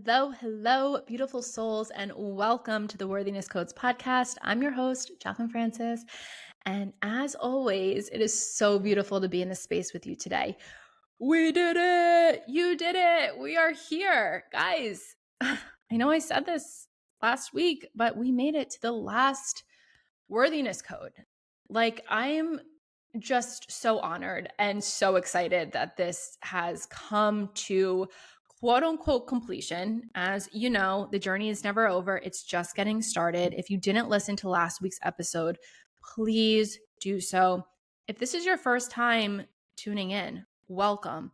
Hello, hello, beautiful souls, and welcome to the Worthiness Codes podcast. I'm your host, Jaclyn Francis, and as always, it is so beautiful to be in this space with you today. We did it! You did it! We are here. Guys, I know I said this last week, but we made it to the last Worthiness Code. I'm just so honored and so excited that this has come to quote unquote completion. As you know, the journey is never over. It's just getting started. If you didn't listen to last week's episode, please do so. If this is your first time tuning in, welcome.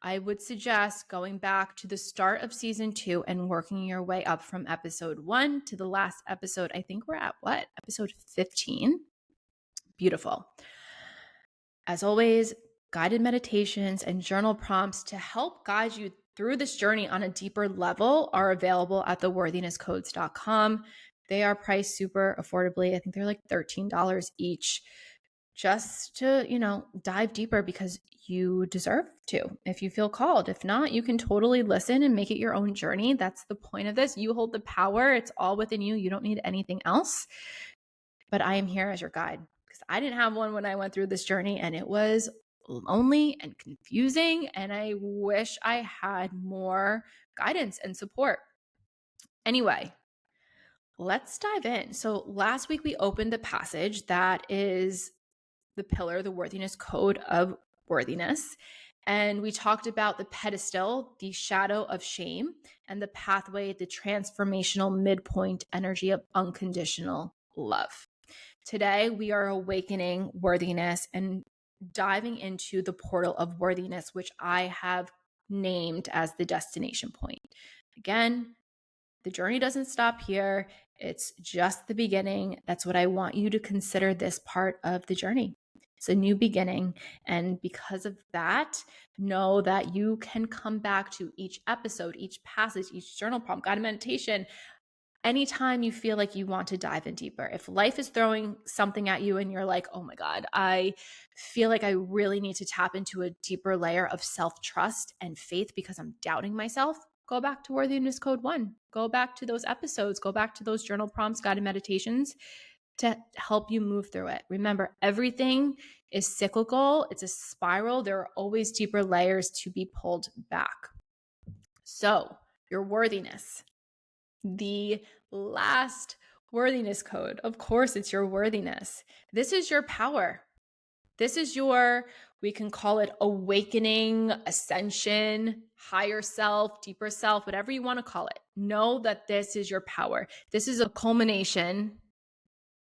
I would suggest going back to the start of season 2 and working your way up from episode 1 to the last episode. I think we're at what? Episode 15. Beautiful. As always, guided meditations and journal prompts to help guide you through this journey on a deeper level are available at theworthinesscodes.com. They are priced super affordably. I think they're like $13 each, just to, dive deeper because you deserve to if you feel called. If not, you can totally listen and make it your own journey. That's the point of this. You hold the power. It's all within you. You don't need anything else. But I am here as your guide because I didn't have one when I went through this journey, and it was lonely and confusing, and I wish I had more guidance and support. Anyway, let's dive in. So last week we opened the passage that is the pillar, the Worthiness Code of Worthiness. And we talked about the pedestal, the shadow of shame, and the pathway, the transformational midpoint energy of unconditional love. Today, we are awakening worthiness and diving into the portal of worthiness, which I have named as the destination point. Again, the journey doesn't stop here. It's just the beginning. That's what I want you to consider this part of the journey. It's a new beginning. And because of that, know that you can come back to each episode, each passage, each journal prompt, guided meditation, anytime you feel like you want to dive in deeper. If life is throwing something at you and you're like, oh my God, I feel like I really need to tap into a deeper layer of self-trust and faith because I'm doubting myself, go back to Worthiness Code 1. Go back to those episodes. Go back to those journal prompts, guided meditations to help you move through it. Remember, everything is cyclical. It's a spiral. There are always deeper layers to be pulled back. So your worthiness, the last worthiness code. Of course, it's your worthiness. This is your power. This is your, we can call it awakening, ascension, higher self, deeper self, whatever you want to call it. Know that this is your power. This is a culmination,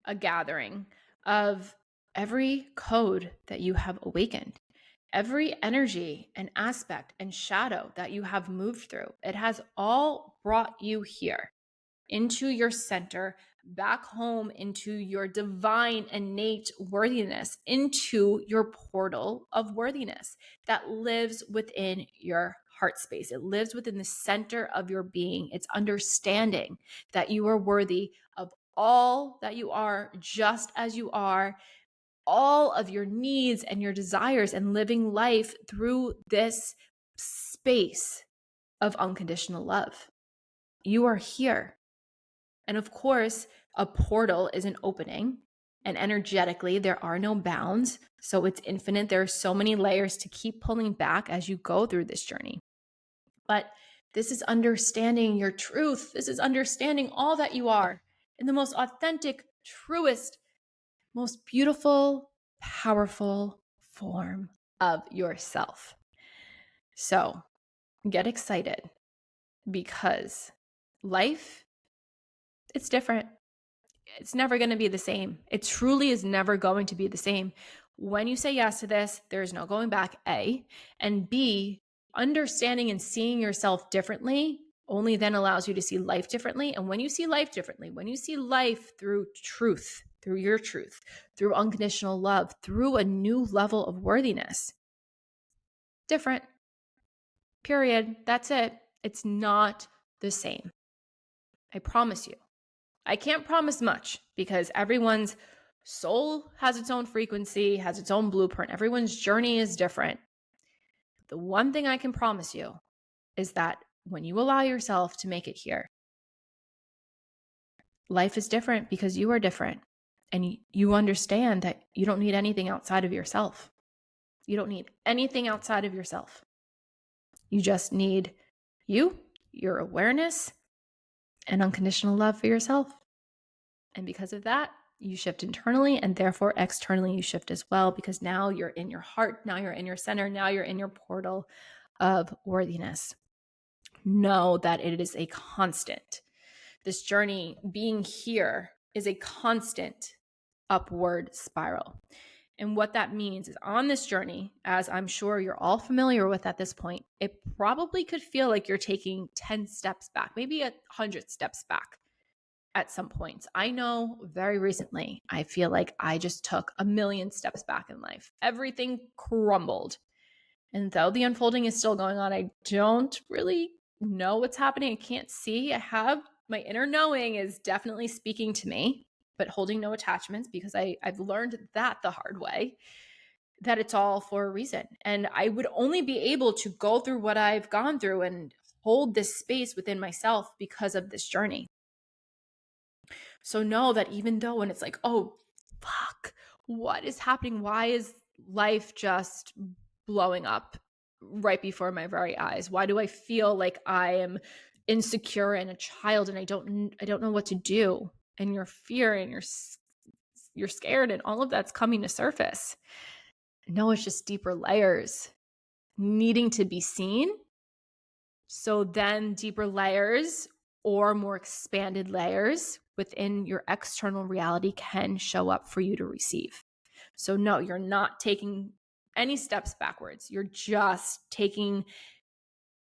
a gathering of every code that you have awakened. Every energy and aspect and shadow that you have moved through, it has all brought you here into your center, back home into your divine innate worthiness, into your portal of worthiness that lives within your heart space. It lives within the center of your being. It's understanding that you are worthy of all that you are, just as you are, all of your needs and your desires, and living life through this space of unconditional love. You are here. And of course, a portal is an opening, and energetically, there are no bounds. So it's infinite. There are so many layers to keep pulling back as you go through this journey. But this is understanding your truth. This is understanding all that you are in the most authentic, truest, most beautiful, powerful form of yourself. So get excited because life, it's different. It's never going to be the same. It truly is never going to be the same. When you say yes to this, there's no going back, A. And B, understanding and seeing yourself differently only then allows you to see life differently. And when you see life differently, when you see life through truth, through your truth, through unconditional love, through a new level of worthiness, different, period. That's it. It's not the same. I promise you. I can't promise much because everyone's soul has its own frequency, has its own blueprint. Everyone's journey is different. The one thing I can promise you is that when you allow yourself to make it here, life is different because you are different. And you understand that you don't need anything outside of yourself. You don't need anything outside of yourself. You just need you, your awareness, and unconditional love for yourself. And because of that, you shift internally, and therefore externally you shift as well, because now you're in your heart, now you're in your center, now you're in your portal of worthiness. Know that it is a constant. This journey, being here, is a constant upward spiral. And what that means is, on this journey, as I'm sure you're all familiar with at this point, it probably could feel like you're taking 10 steps back, maybe 100 steps back at some points. I know very recently, I feel like I just took a million steps back in life. Everything crumbled. And though the unfolding is still going on, I don't really know what's happening. I can't see. My inner knowing is definitely speaking to me, but holding no attachments, because I've learned that the hard way, that it's all for a reason. And I would only be able to go through what I've gone through and hold this space within myself because of this journey. So know that even though when it's like, oh, fuck, what is happening? Why is life just blowing up right before my very eyes? Why do I feel like I am insecure and a child and I don't know what to do? And your fear and you're scared and all of that's coming to surface. No, it's just deeper layers needing to be seen. So then deeper layers or more expanded layers within your external reality can show up for you to receive. So no, you're not taking any steps backwards. You're just taking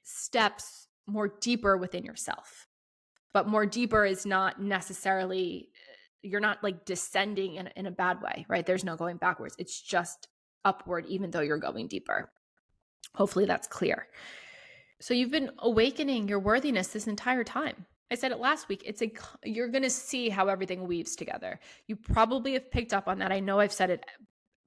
steps more deeper within yourself. But more deeper is not necessarily, you're not like descending in a bad way, right? There's no going backwards. It's just upward, even though you're going deeper. Hopefully that's clear. So you've been awakening your worthiness this entire time. I said it last week. You're going to see how everything weaves together. You probably have picked up on that. I know I've said it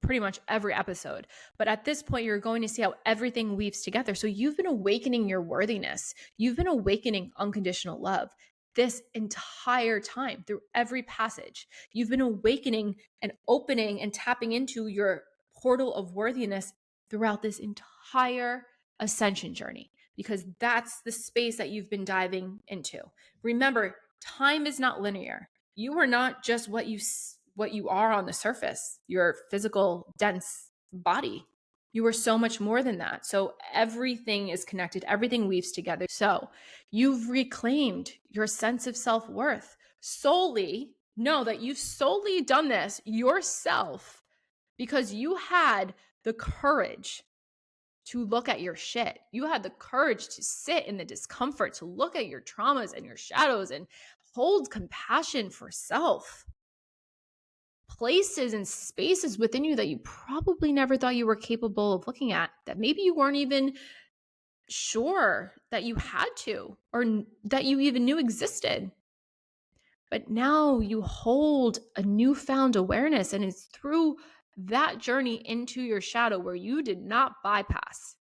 pretty much every episode, but at this point, you're going to see how everything weaves together. So you've been awakening your worthiness. You've been awakening unconditional love this entire time through every passage. You've been awakening and opening and tapping into your portal of worthiness throughout this entire ascension journey, because that's the space that you've been diving into. Remember, time is not linear. You are not just what you are on the surface, your physical, dense body. You are so much more than that. So everything is connected. Everything weaves together. So you've reclaimed your sense of self-worth solely. Know that you've solely done this yourself because you had the courage to look at your shit. You had the courage to sit in the discomfort, to look at your traumas and your shadows and hold compassion for self. Places and spaces within you that you probably never thought you were capable of looking at, that maybe you weren't even sure that you had to, or that you even knew existed. But now you hold a newfound awareness, and it's through that journey into your shadow where you did not bypass.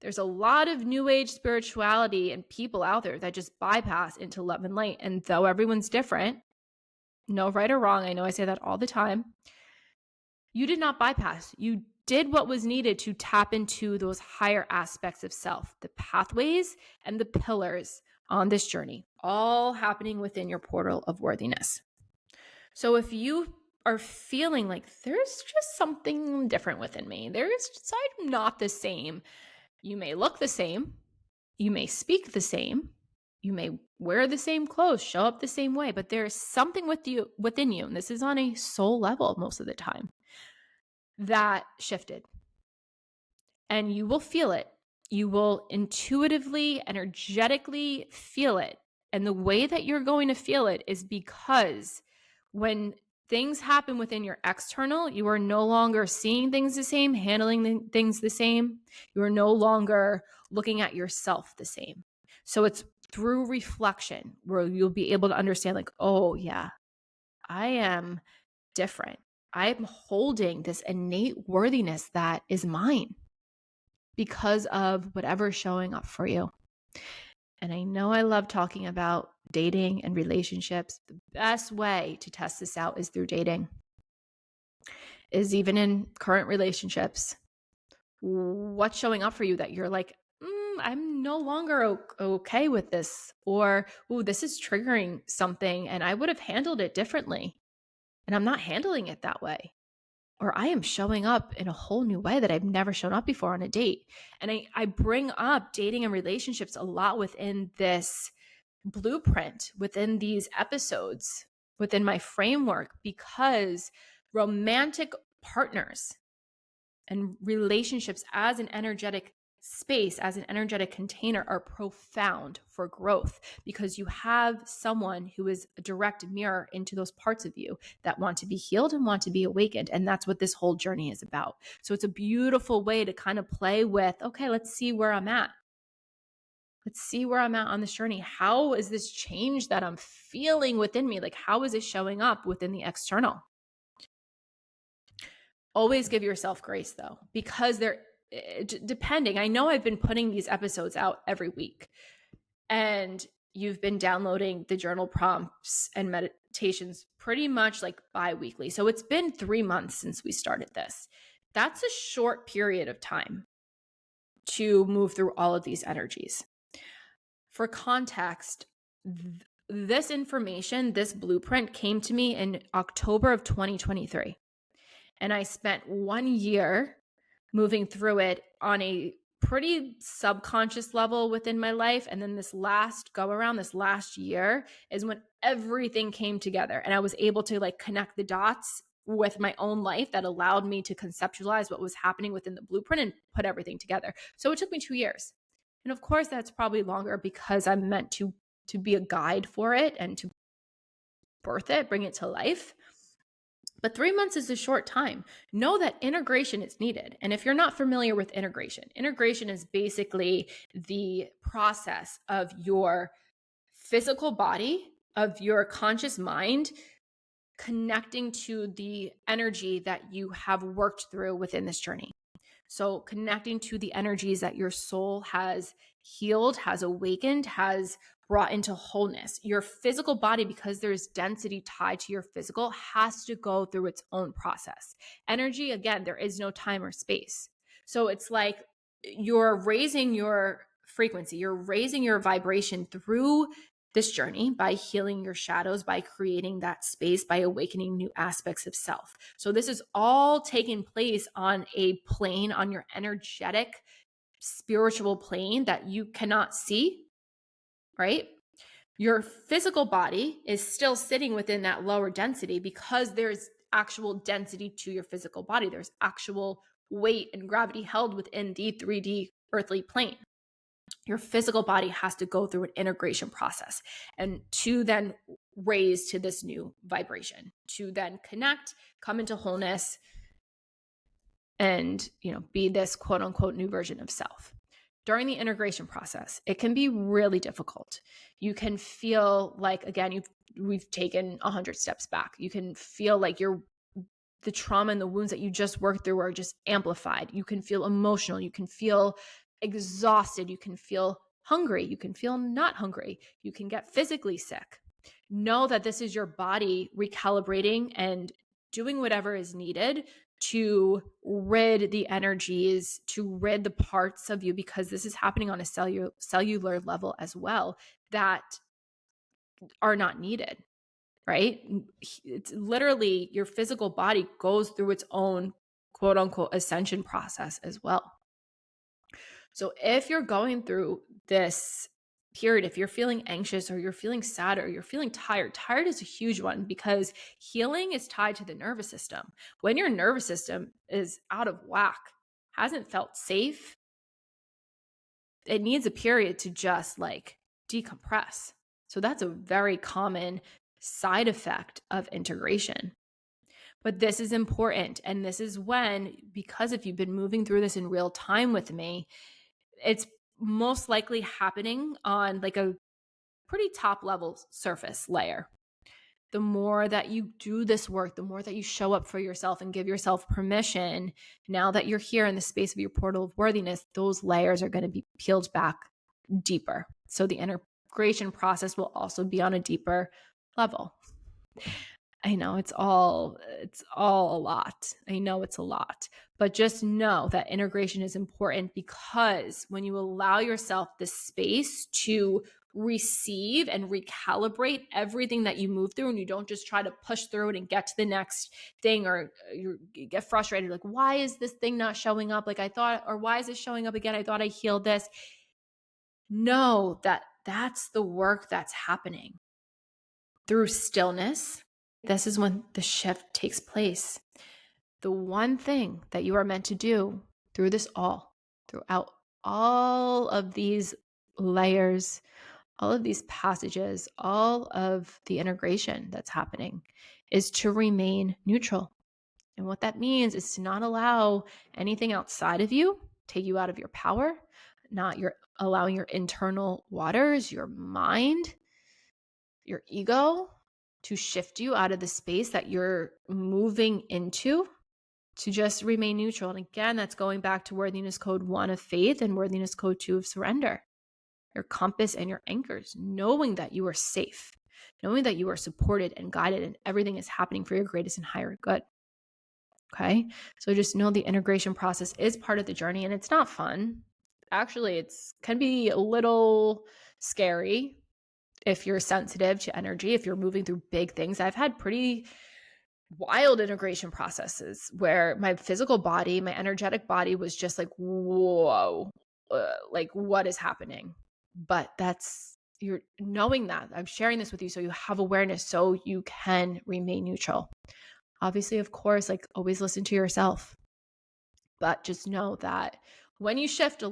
There's a lot of new age spirituality and people out there that just bypass into love and light. And though everyone's different, no right or wrong, I know I say that all the time, you did not bypass. You did what was needed to tap into those higher aspects of self, the pathways and the pillars on this journey, all happening within your portal of worthiness. So if you are feeling like there's just something different within me, I'm not the same. You may look the same. You may speak the same. You may wear the same clothes, show up the same way, but there is something within you, and this is on a soul level most of the time, that shifted. And you will feel it. You will intuitively, energetically feel it. And the way that you're going to feel it is because when things happen within your external, you are no longer seeing things the same, handling things the same. You are no longer looking at yourself the same. So it's through reflection where you'll be able to understand, like, oh yeah, I am different. I'm holding this innate worthiness that is mine because of whatever's showing up for you. And I know I love talking about dating and relationships. The best way to test this out is through dating, is even in current relationships. What's showing up for you that you're like, I'm no longer okay with this, or, ooh, this is triggering something and I would have handled it differently and I'm not handling it that way. Or I am showing up in a whole new way that I've never shown up before on a date. And I bring up dating and relationships a lot within this blueprint, within these episodes, within my framework, because romantic partners and relationships as an energetic space, as an energetic container, are profound for growth, because you have someone who is a direct mirror into those parts of you that want to be healed and want to be awakened. And that's what this whole journey is about. So it's a beautiful way to kind of play with, okay, let's see where I'm at. Let's see where I'm at on this journey. How is this change that I'm feeling within me? Like, how is it showing up within the external? Always give yourself grace, though, because depending, I know I've been putting these episodes out every week, and you've been downloading the journal prompts and meditations pretty much like bi-weekly. So it's been 3 months since we started this. That's a short period of time to move through all of these energies. For context, this information, this blueprint came to me in October of 2023. And I spent 1 year moving through it on a pretty subconscious level within my life. And then this last go around, this last year, is when everything came together and I was able to like connect the dots with my own life that allowed me to conceptualize what was happening within the blueprint and put everything together. So it took me 2 years. And of course, that's probably longer because I'm meant to be a guide for it and to birth it, bring it to life. But 3 months is a short time. Know that integration is needed. And if you're not familiar with integration is basically the process of your physical body, of your conscious mind, connecting to the energy that you have worked through within this journey. So connecting to the energies that your soul has healed, has awakened, has brought into wholeness. Your physical body, because there's density tied to your physical, has to go through its own process. Energy, again, there is no time or space. So it's like you're raising your frequency, you're raising your vibration through this journey by healing your shadows, by creating that space, by awakening new aspects of self. So this is all taking place on a plane, on your energetic, spiritual plane that you cannot see, right? Your physical body is still sitting within that lower density because there's actual density to your physical body. There's actual weight and gravity held within the 3D earthly plane. Your physical body has to go through an integration process and to then raise to this new vibration, to then connect, come into wholeness, and, be this quote unquote new version of self. During the integration process, it can be really difficult. You can feel like, again, we've taken 100 steps back. You can feel like the trauma and the wounds that you just worked through are just amplified. You can feel emotional. You can feel exhausted. You can feel hungry. You can feel not hungry. You can get physically sick. Know that this is your body recalibrating and doing whatever is needed to rid the energies, to rid the parts of you, because this is happening on a cellular level as well, that are not needed, right? It's literally your physical body goes through its own quote unquote ascension process as well. So if you're going through this period, if you're feeling anxious or you're feeling sad or you're feeling tired is a huge one, because healing is tied to the nervous system. When your nervous system is out of whack, hasn't felt safe, it needs a period to just like decompress. So that's a very common side effect of integration. But this is important. And this is when, because if you've been moving through this in real time with me, it's most likely happening on like a pretty top level surface layer. The more that you do this work, the more that you show up for yourself and give yourself permission, now that you're here in the space of your portal of worthiness, those layers are going to be peeled back deeper. So the integration process will also be on a deeper level. I know it's all a lot. I know it's a lot, but just know that integration is important, because when you allow yourself the space to receive and recalibrate everything that you move through, and you don't just try to push through it and get to the next thing, or you get frustrated, like, why is this thing not showing up like I thought, or why is it showing up again? I thought I healed this. Know that that's the work that's happening through stillness. This is when the shift takes place. The one thing that you are meant to do through this throughout all of these layers, all of these passages, all of the integration that's happening, is to remain neutral. And what that means is to not allow anything outside of you take you out of your power, not allowing your internal waters, your mind, your ego, to shift you out of the space that you're moving into, to just remain neutral. And again, that's going back to Worthiness Code 1 of faith and Worthiness Code 2 of surrender. Your compass and your anchors, knowing that you are safe, knowing that you are supported and guided, and everything is happening for your greatest and higher good. Okay? So just know the integration process is part of the journey, and it's not fun. Actually, can be a little scary if you're sensitive to energy, if you're moving through big things. I've had pretty wild integration processes where my physical body, my energetic body, was just like, whoa, like, what is happening? But you're knowing that. I'm sharing this with you so you have awareness, so you can remain neutral. Obviously, of course, like, always listen to yourself. But just know that when you shift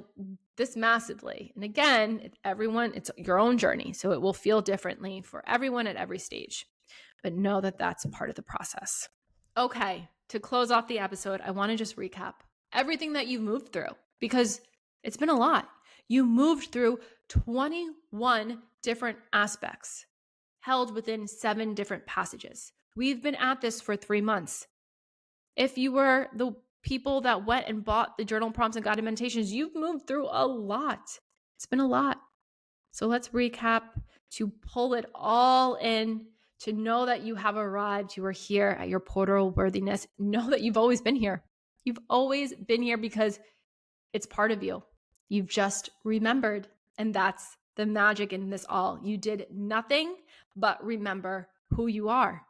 this massively, and again, it's your own journey, so it will feel differently for everyone at every stage. But know that that's part of the process. Okay, to close off the episode, I want to just recap everything that you've moved through, because it's been a lot. You moved through 21 different aspects held within 7 different passages. We've been at this for 3 months. If you were the people that went and bought the journal prompts and guided meditations, you've moved through a lot. It's been a lot. So let's recap to pull it all in, to know that you have arrived. You are here at your portal of worthiness. Know that you've always been here. You've always been here because it's part of you. You've just remembered. And that's the magic in this all. You did nothing but remember who you are.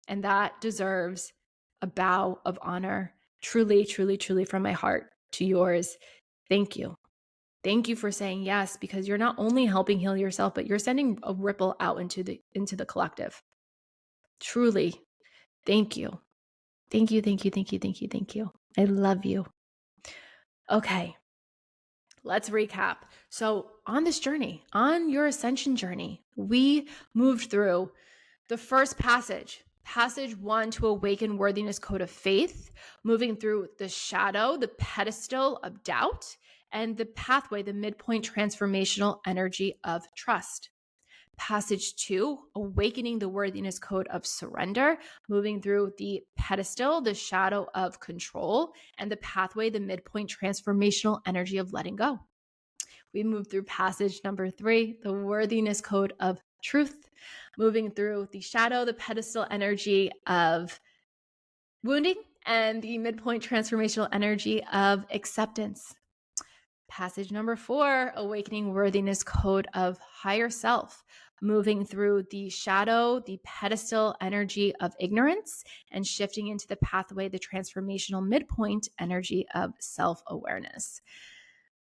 And that deserves a bow of honor. Truly, truly, truly, from my heart to yours. Thank you. Thank you for saying yes, because you're not only helping heal yourself, but you're sending a ripple out into the collective. Truly, thank you. Thank you, thank you, thank you, thank you, thank you. I love you. Okay, let's recap. So on this journey, on your ascension journey, we moved through the first passage 1, to awaken Worthiness Code of faith, moving through the shadow, the pedestal of doubt, and the pathway, the midpoint transformational energy of trust. Passage 2, awakening the Worthiness Code of surrender, moving through the pedestal, the shadow of control, and the pathway, the midpoint transformational energy of letting go. We moved through passage number 3, the Worthiness Code of truth, moving through the shadow, the pedestal energy of wounding, and the midpoint transformational energy of acceptance. Passage number 4, awakening Worthiness Code of higher self, moving through the shadow, the pedestal energy of ignorance, and shifting into the pathway, the transformational midpoint energy of self-awareness.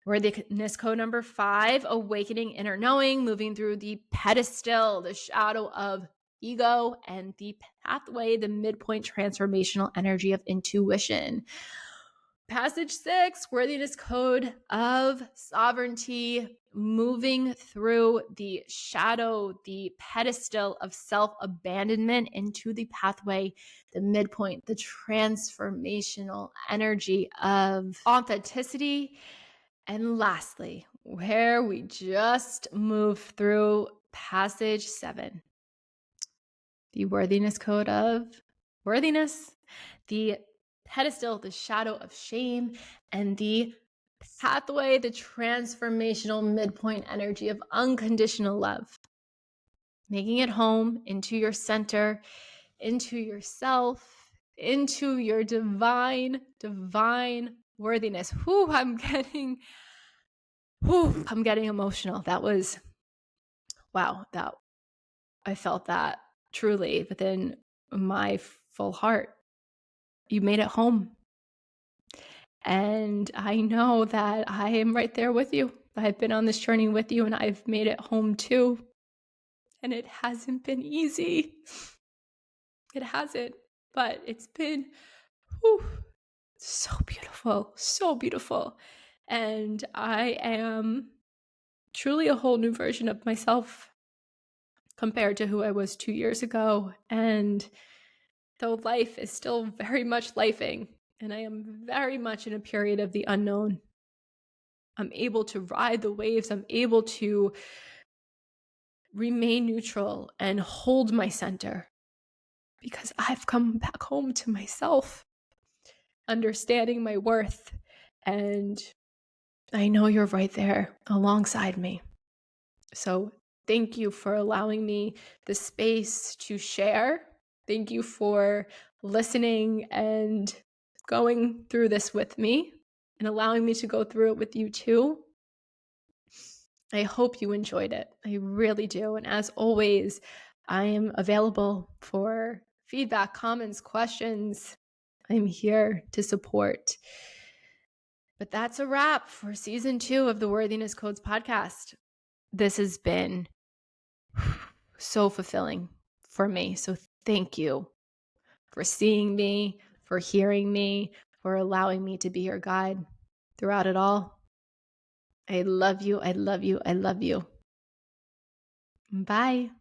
Worthiness Code number 5, awakening inner knowing, moving through the pedestal, the shadow of ego, and the pathway, the midpoint transformational energy of intuition. Passage 6, Worthiness Code of sovereignty, moving through the shadow, the pedestal of self-abandonment into the pathway, the midpoint, the transformational energy of authenticity. And lastly, where we just moved through passage 7, the Worthiness Code of worthiness, the pedestal, the shadow of shame, and the pathway, the transformational midpoint energy of unconditional love, making it home into your center, into yourself, into your divine worthiness. I'm getting emotional. That was, wow, that I felt that truly within my full heart. You made it home. And I know that I am right there with you. I've been on this journey with you and I've made it home too. And it hasn't been easy. It hasn't, but it's been so beautiful, so beautiful. And I am truly a whole new version of myself compared to who I was 2 years ago. And though life is still very much lifing, and I am very much in a period of the unknown, I'm able to ride the waves. I'm able to remain neutral and hold my center because I've come back home to myself, understanding my worth. And I know you're right there alongside me. So thank you for allowing me the space to share. Thank you for listening and going through this with me and allowing me to go through it with you too. I hope you enjoyed it. I really do. And as always, I am available for feedback, comments, questions. I'm here to support. But that's a wrap for season 2 of the Worthiness Codes podcast. This has been so fulfilling for me. So thank you for seeing me, for hearing me, for allowing me to be your guide throughout it all. I love you. I love you. I love you. Bye.